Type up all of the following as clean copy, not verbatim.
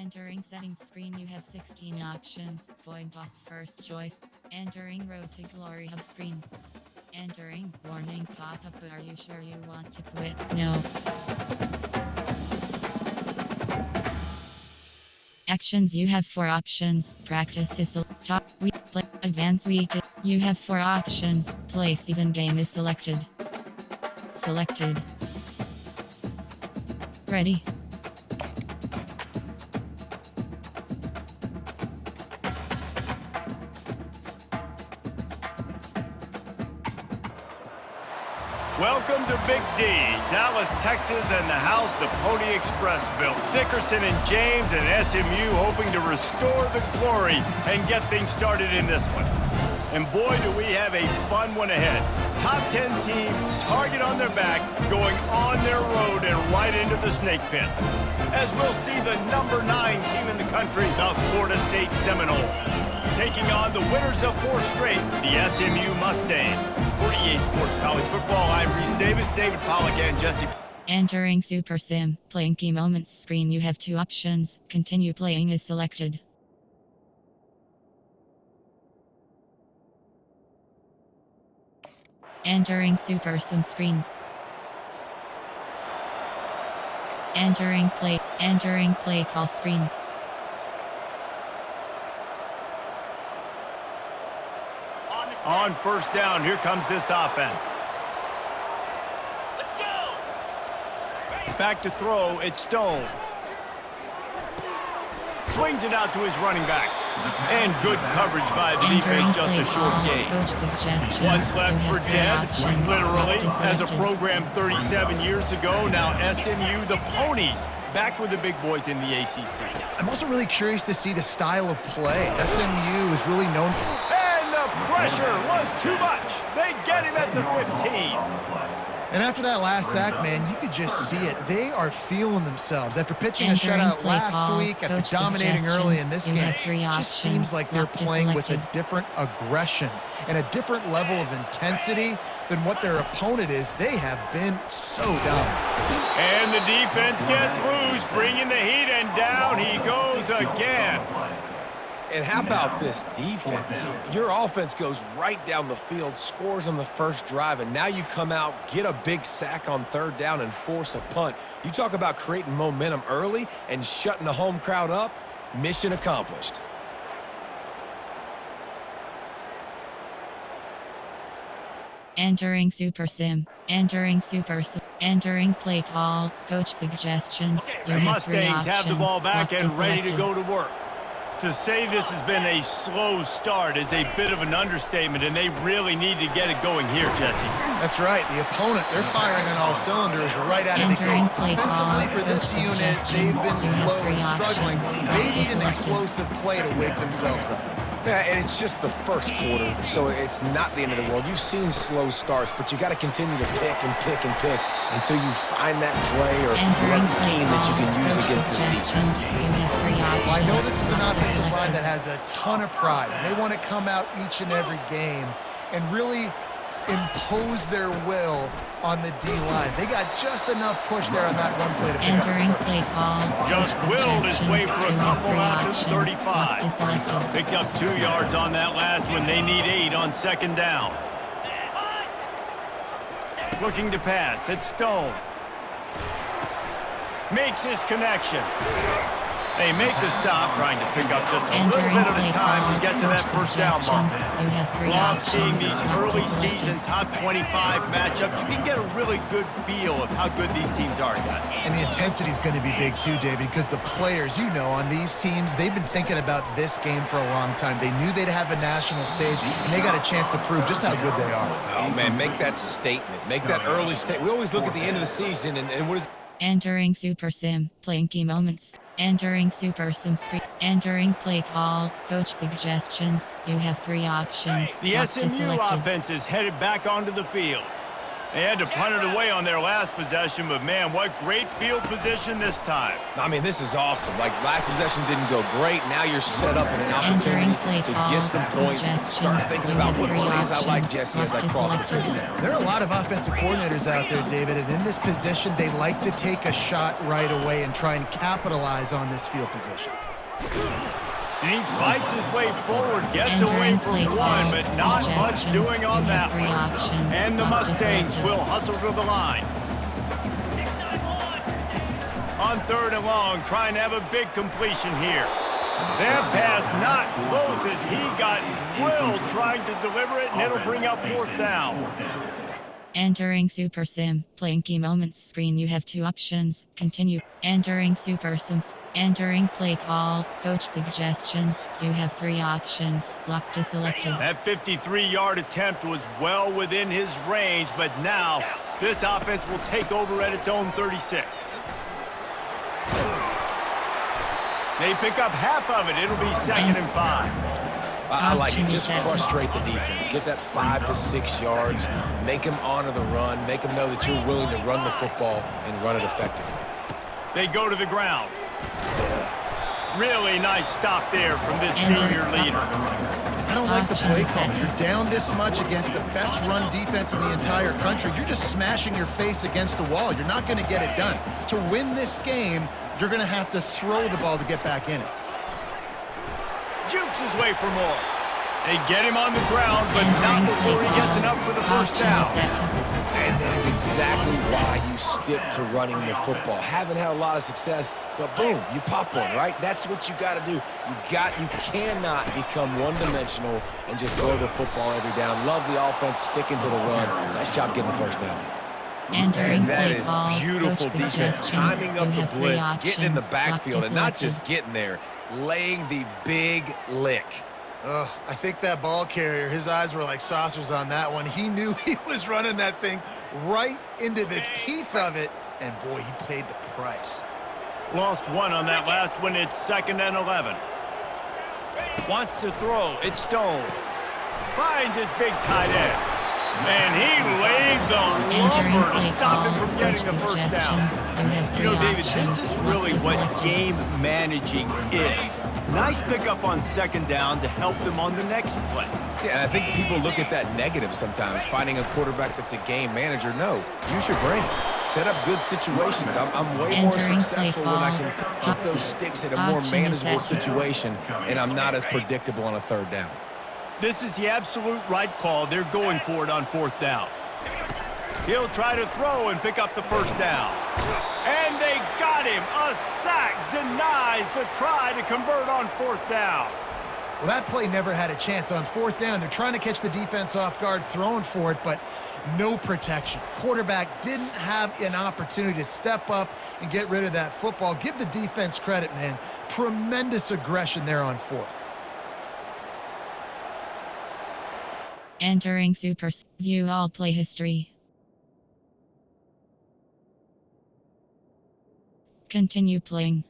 Entering settings screen, you have 16 options. Coin toss first choice. Entering road to glory hub screen. Entering warning pop-up. Are you sure you want to quit? No. Actions, you have 4 options. Practice is top week play advance week. You have 4 options. Play season game is selected. Selected. Ready. Welcome to Big D, Dallas, Texas, and the house the Pony Express built. Dickerson and James and SMU hoping to restore the glory and get things started in this one. And boy, do we have a fun one ahead. Top 10 team, target on their back, going on their road and right into the snake pit. As we'll see the number 9 team in the country, the Florida State Seminoles, taking on the winners of 4 straight, the SMU Mustangs. For EA Sports College Football, I'm Reese Davis, David Pollack, and Jesse. Entering Super Sim, playing key moments screen, you have 2 options. Continue playing is selected. Entering Super Sim screen. Entering play call screen. On first down, here comes this offense. Let's go. Back to throw, it's Stone. Swings it out to his running back. And good coverage by the defense, just a short gain. What's left for dead? Literally, as a program 37 years ago, now SMU, the Ponies, back with the big boys in the ACC. I'm also really curious to see the style of play. SMU is really known for... And the pressure was too much. They get him at the 15. And after that last sack, man, you could just see it. They are feeling themselves. After pitching a shutout last week, after dominating early in this game, it just seems like they're playing with a different aggression and a different level of intensity than what their opponent is. They have been so dominant. And the defense gets loose, bringing the heat, and down he goes again. And how about this defense? Your offense goes right down the field, scores on the first drive, and now you come out, get a big sack on third down, and force a punt. You talk about creating momentum early and shutting the home crowd up. Mission accomplished. Entering Super Sim. Entering play call. Coach suggestions. The Mustangs have the ball back and ready to go to work. To say this has been a slow start is a bit of an understatement, and they really need to get it going here, Jesse. That's right. The opponent, they're firing on all cylinders right out of the gate. Defensively for this unit, they've been slow and struggling. They need an explosive play to wake themselves up. Yeah, and it's just the first quarter, so it's not the end of the world. You've seen slow starts, but you got to continue to pick and pick and pick until you find that play or that scheme that you can use against this defense. Well, I know this is an offensive line that has a ton of pride. They want to come out each and every game and really impose their will on the D-line. They got just enough push there on that one play to pick Entering up play call. Just willed his way for a couple out to the 35. Picked up 2 yards on that last one. They need 8 on second down. Looking to pass. It's Stone. Makes his connection. They make the stop, trying to pick up just a little bit of the time to get to that first down mark. Love seeing these early season top 25 matchups. You can get a really good feel of how good these teams are, guys. And the intensity is going to be big too, David, because the players, you know, on these teams, they've been thinking about this game for a long time. They knew they'd have a national stage, and they got a chance to prove just how good they are. Oh, man, make that statement. Make that early statement. We always look at the end of the season, and what is... Entering Super Sim, playing key moments. Entering Super Sim screen. Entering play call. Coach suggestions. You have 3 options. The SMU offense is headed back onto the field. They had to punt it away on their last possession, but man, what great field position this time. I mean, this is awesome. Like, last possession didn't go great. Now you're set up in an opportunity to get some points. Start thinking about what plays I like, Jesse, as I cross the field. There are a lot of offensive coordinators out there, David, and in this position, they like to take a shot right away and try and capitalize on this field position. And he fights his way forward, gets away from one, but not much doing on that one. And the Mustangs will hustle to the line. On 3rd and long, trying to have a big completion here. That pass not close as he got drilled trying to deliver it, and it'll bring up 4th down. Entering Super Sim. Playing key moments screen. You have 2 options. Continue. Entering Super Sims. Entering play call. Coach suggestions. You have 3 options. Lock is selected. That 53-yard attempt was well within his range, but now this offense will take over at its own 36. They pick up half of it. It'll be 2nd and 5. I like it. Just frustrate the defense. Get that 5 to 6 yards. Make them honor the run. Make them know that you're willing to run the football and run it effectively. They go to the ground. Really nice stop there from this senior leader. I don't like the play call. You're down this much against the best run defense in the entire country. You're just smashing your face against the wall. You're not going to get it done. To win this game, you're going to have to throw the ball to get back in it. Jukes his way for more. They get him on the ground, but not before he gets enough for the first down. And that is exactly why you stick to running the football. Haven't had a lot of success, but boom, you pop one, right? That's what you got to do. You cannot become one-dimensional and just throw the football every down. Love the offense, sticking to the run. Nice job getting the first down. And that is beautiful defense, timing up the blitz, getting in the backfield, and not just getting there, laying the big lick. I think that ball carrier, his eyes were like saucers on that one. He knew he was running that thing right into the teeth of it, and boy, he paid the price. Lost 1 on that last one. It's 2nd and 11. Wants to throw. It's Stone. Finds his big tight end. And he laid the lumber to stop him from getting the first down. You know, David, this is really what game managing is. Nice pickup on 2nd down to help them on the next play. Yeah, and I think people look at that negative sometimes, finding a quarterback that's a game manager. No, use your brain. Set up good situations. I'm way more successful when I can put those sticks at a more manageable situation, and I'm not as predictable on a 3rd down. This is the absolute right call. They're going for it on 4th down. He'll try to throw and pick up the first down. And they got him. A sack denies the try to convert on 4th down. Well, that play never had a chance. On 4th down, they're trying to catch the defense off guard, throwing for it, but no protection. Quarterback didn't have an opportunity to step up and get rid of that football. Give the defense credit, man. Tremendous aggression there on 4th. Entering Super View all play history. Continue playing.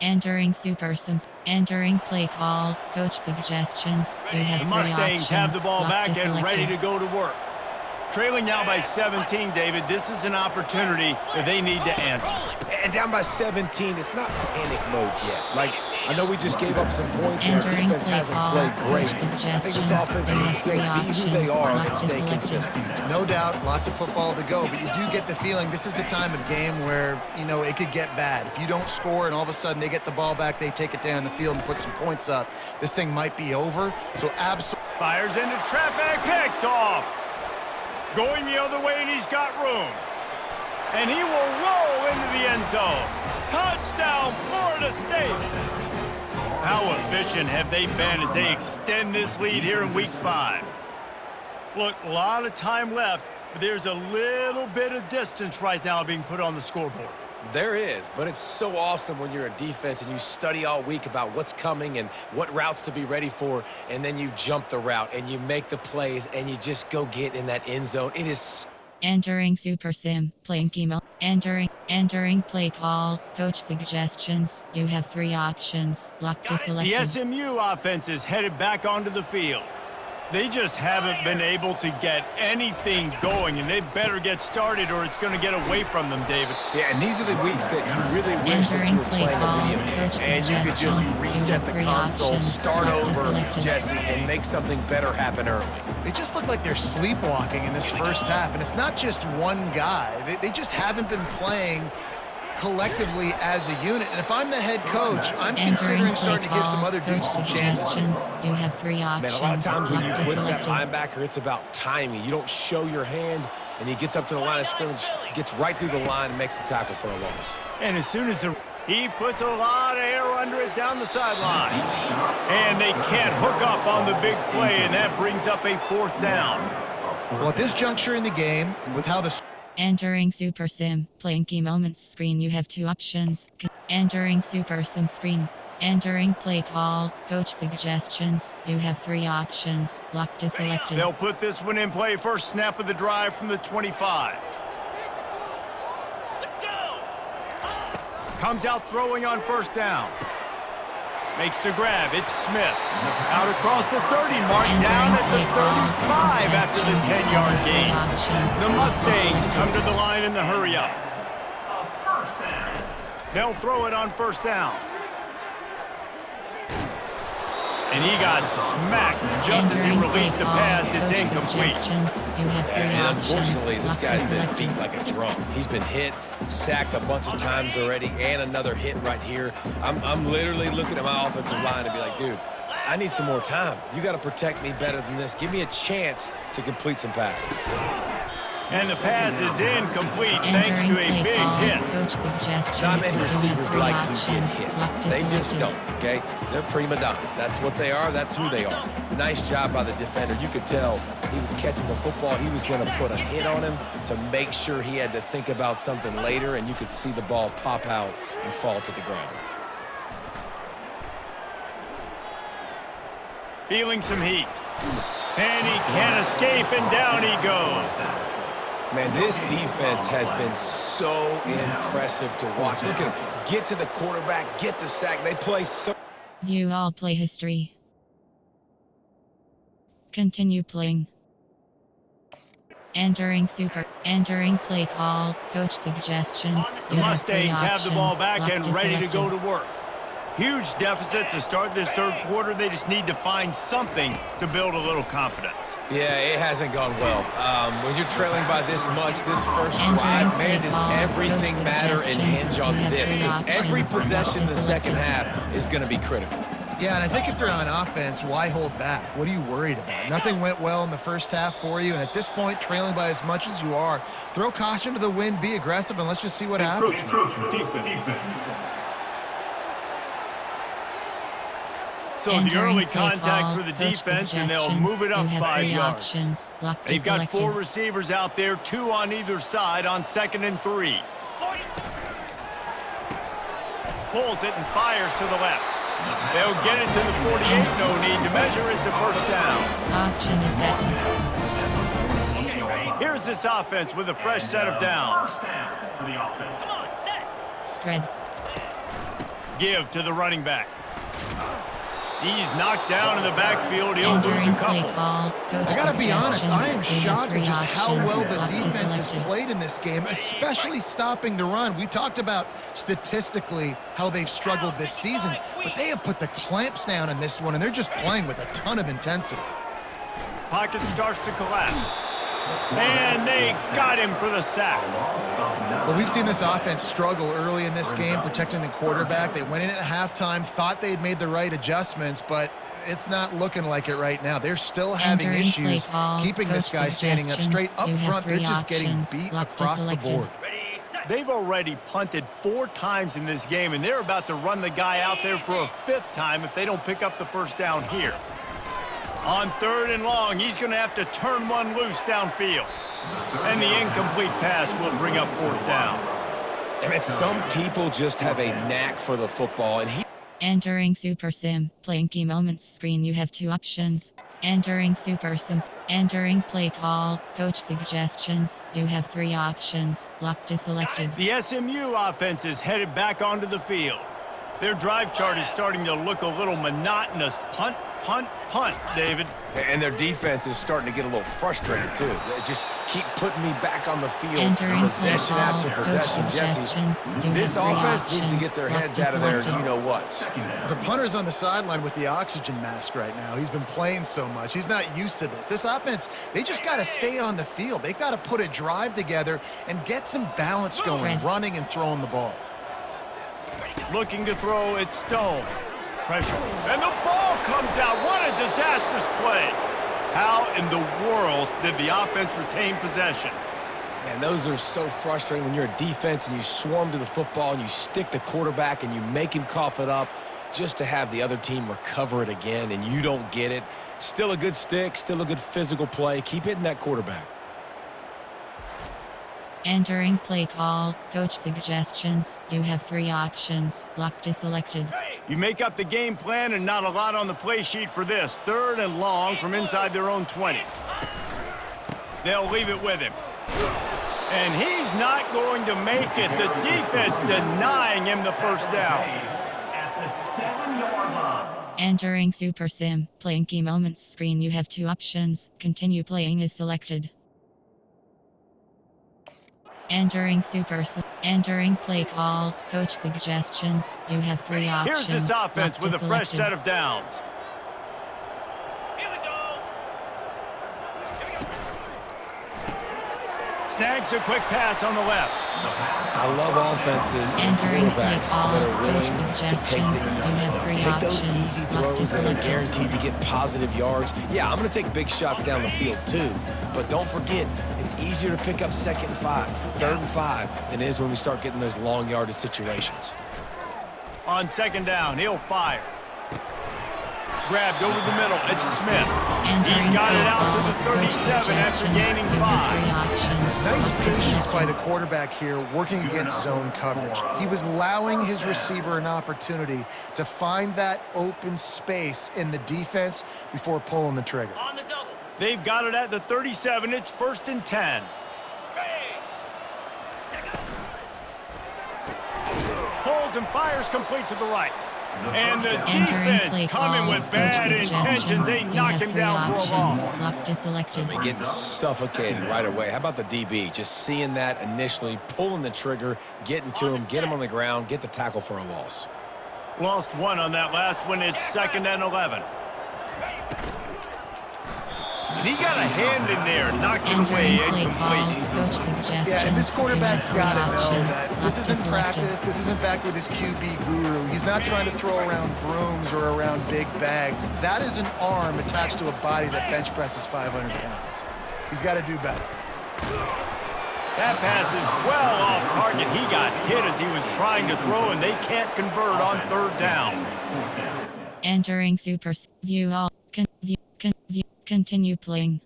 Entering Super Sims. Entering play call. Coach suggestions. You have 3 options. The Mustangs have the ball back and ready to selected. go to work. Trailing now by 17, David. This is an opportunity that they need to answer. And down by 17, it's not panic mode yet. Like, I know we just gave up some points and our Entering defense play hasn't call. played great. Coach I think this suggestions. offense They can have still 3 be who they options. are and Lock is stay selected. consistent. No doubt, lots of football to go, but you do get the feeling this is the time of game where, you know, it could get bad. If you don't score and all of a sudden they get the ball back, they take it down the field and put some points up, this thing might be over. So absolutely. Fires into traffic, picked off. Going the other way, and he's got room. And he will roll into the end zone. Touchdown, Florida State. How efficient have they been as they extend this lead here in Week 5? Look, a lot of time left, but there's a little bit of distance right now being put on the scoreboard. There is, but it's so awesome when you're a defense and you study all week about what's coming and what routes to be ready for, and then you jump the route and you make the plays and you just go get in that end zone. It is Entering Super Sim. Playing chemo. Entering play call, coach suggestions. You have 3 options. Lock to selected. The SMU offense is headed back onto the field. They just haven't been able to get anything going, and they better get started or it's going to get away from them, David. Yeah, and these are the weeks that you really wish that you were playing a video game. And you could just reset the console, start over, Jesse, and make something better happen early. They just look like they're sleepwalking in this first half, and it's not just one guy. They just haven't been playing collectively as a unit. And if I'm the head coach, I'm considering starting to give some other dudes some chances. You have 3 options. Man, a lot of times when you blitz that selected. linebacker, it's about timing. You don't show your hand, and he gets up to the line of scrimmage, gets right through the line, and makes the tackle for a loss. And as soon as he puts a lot of air under it down the sideline. And they can't hook up on the big play, and that brings up a 4th down. Well, at this juncture in the game, with how the Entering Super Sim, playing key moments screen. You have 2 options. Entering Super Sim screen. Entering play call, coach suggestions. You have 3 options. Lock to selected. They'll put this one in play. First snap of the drive from the 25. Let's go. Comes out throwing on 1st down. Makes the grab. It's Smith. Out across the 30 mark, down at the 35 after the 10-yard gain. The Mustangs come to the line in the hurry up. They'll throw it on 1st down. And he got smacked just as he released the pass. It's incomplete. And unfortunately, this guy's been beat like a drum. He's been hit, sacked a bunch of times already, and another hit right here. I'm literally looking at my offensive line and be like, dude, I need some more time. You got to protect me better than this. Give me a chance to complete some passes. And the pass is incomplete thanks to a big hit. Not many receivers like to get hit. They just don't, okay? They're prima donnas. That's what they are. That's who they are. Nice job by the defender. You could tell he was catching the football. He was going to put a hit on him to make sure he had to think about something later, and you could see the ball pop out and fall to the ground. Feeling some heat. And he can't escape, and down he goes. Man, this defense has been so impressive to watch. Look at them. Get to the quarterback, get the sack. They play so... You all play history. Continue playing. Entering play call, coach suggestions. The Mustangs have the ball back and ready to go to work. Huge deficit to start this 3rd quarter. They just need to find something to build a little confidence. Yeah, it hasn't gone well. When you're trailing by this much, this first drive, man, does everything matter and hinge on this? Because every possession in the second half is going to be critical. Yeah, and I think if you're on offense, why hold back? What are you worried about? Nothing went well in the first half for you, and at this point, trailing by as much as you are, throw caution to the wind, be aggressive, and let's just see what happens. Defense. So the early contact for the defense, and they'll move it up 5 yards. They've got 4 receivers out there, 2 on either side on 2nd and 3. Pulls it and fires to the left. They'll get it to the 48. No need to measure. It's a 1st down. Option is set. Here's this offense with a fresh set of downs. Spread. Give to the running back. He's knocked down in the backfield. He'll lose a couple. I got to be honest, I am shocked at just how well the defense has played in this game, especially stopping the run. We talked about statistically how they've struggled this season, but they have put the clamps down in this one, and they're just playing with a ton of intensity. Pocket starts to collapse. And they got him for the sack. Well, we've seen this offense struggle early in this game, protecting the quarterback. They went in at halftime, thought they'd made the right adjustments, but it's not looking like it right now. They're still having issues keeping this guy standing up straight. Up front, they're just getting beat across the board. They've already punted 4 times in this game, and they're about to run the guy out there for a 5th time if they don't pick up the 1st down here. On 3rd and long, he's going to have to turn one loose downfield. And the incomplete pass will bring up 4th down. And some people just have a knack for the football, and Entering Super Sim. Playing key moments screen. You have 2 options. Entering Super Sims. Entering play call. Coach suggestions. You have 3 options. Locked is selected. The SMU offense is headed back onto the field. Their drive chart is starting to look a little monotonous. Punt, punt, punt, David. And their defense is starting to get a little frustrated, too. They just keep putting me back on the field, Entering possession play call, after possession. coach Jesse, suggestions. You this have 3 offense needs to get options. their Locked heads is out of their selected. you-know-whats. The punter's on the sideline with the oxygen mask right now. He's been playing so much. He's not used to this. This offense, they just got to stay on the field. They've got to put a drive together and get some balance going, Spread. running and throwing the ball. Looking to throw, it's Stone. Pressure. And the ball comes out. What a disastrous play. How in the world did the offense retain possession? Man, those are so frustrating when you're a defense and you swarm to the football and you stick the quarterback and you make him cough it up just to have the other team recover it again and you don't get it. Still a good stick, still a good physical play. Keep hitting that quarterback. Entering play call. Coach suggestions. You have 3 options. Locked is selected. You make up the game plan and not a lot on the play sheet for this. 3rd and long from inside their own 20. They'll leave it with him. And he's not going to make it. The defense denying him the first down. At the 7-yard line. Entering Super Sim. Playing key moments screen. You have 2 options. Continue playing is selected. Entering Super Sim. Entering play call. Coach suggestions. You have 3 options. Here's this offense Locked with is a fresh selected. set of downs. Here we go. Snags a quick pass on the left. I love offenses and Entering play quarterbacks call. that are willing Coach to take the suggestions. easy You have stuff. 3 Take those options. easy Locked throws is that are selected. guaranteed to get positive yards. Yeah, I'm going to take big shots down the field too. But don't forget, it's easier to pick up 2nd and 5, 3rd and 5 than it is when we start getting those long yardage situations. On 2nd down, he'll fire. Grabbed over the middle. It's Smith. He's got it out to the 37 after gaining 5. Nice patience by the quarterback here, working against zone coverage. He was allowing his receiver an opportunity to find that open space in the defense before pulling the trigger. On the double. They've got it at the 37. It's 1st and 10. Hey. Pulls and fires complete to the right. And the Entering play defense coming call. with bad Coach intentions. suggestions. They You knock have him 3 down for a options. loss. Locked is selected. They're getting suffocated right away. How about the DB? Just seeing that initially, pulling the trigger, getting to him, get him on the ground, get the tackle for a loss. Lost 1 on that last one. It's 2nd and 11. And he got a hand in there, knocked it away, Entering play call. incomplete. Coach suggestions. Yeah, and this quarterback's You have got to 3 know options. that this Locked is isn't selected. practice. This isn't back with his QB guru. He's not trying to throw around brooms or around big bags. That is an arm attached to a body that bench presses 500 pounds. He's got to do better. That pass is well off target. He got hit as he was trying to throw, and they can't convert on 3rd down. Entering Super View all. Continue playing.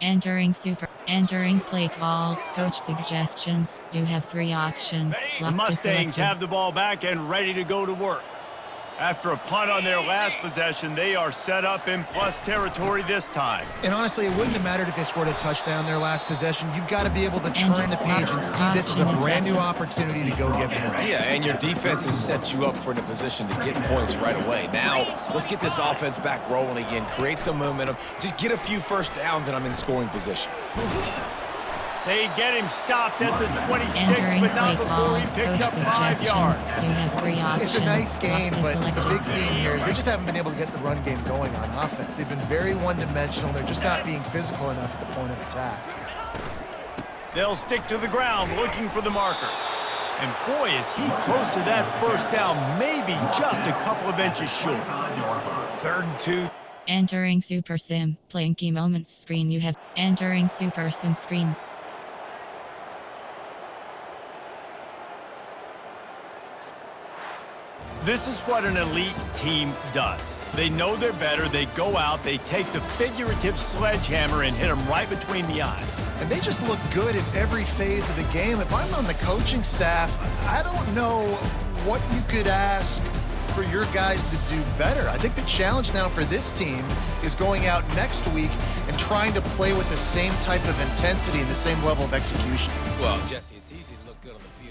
Entering play call. Coach suggestions. You have 3 options. The Locked is Mustangs selected. have the ball back and ready to go to work. After a punt on their last possession, they are set up in plus territory this time. And honestly, it wouldn't have mattered if they scored a touchdown their last possession. You've got to be able to turn the page and see this as a brand new opportunity to go get points. Yeah, and your defense has set you up for the position to get points right away. Now, let's get this offense back rolling again, create some momentum, just get a few first downs, and I'm in scoring position. They get him stopped at the 26, Entering but not play before call. he picks Coach up 5 yards. suggestions. You have 3 options. It's a nice game, Locked is but the selected. big theme here is they just haven't been able to get the run game going on offense. They've been very one-dimensional. They're just not being physical enough at the point of attack. They'll stick to the ground looking for the marker. And boy, is he close to that first down, maybe just a couple of inches short. 3rd and 2. Entering Super Sim. Playing key moments screen. You have entering Super Sim screen. This is what an elite team does. They know they're better, they go out, they take the figurative sledgehammer and hit them right between the eyes. And they just look good in every phase of the game. If I'm on the coaching staff, I don't know what you could ask for your guys to do better. I think the challenge now for this team is going out next week and trying to play with the same type of intensity and the same level of execution. Well, Jesse, it's easy to look good on the field.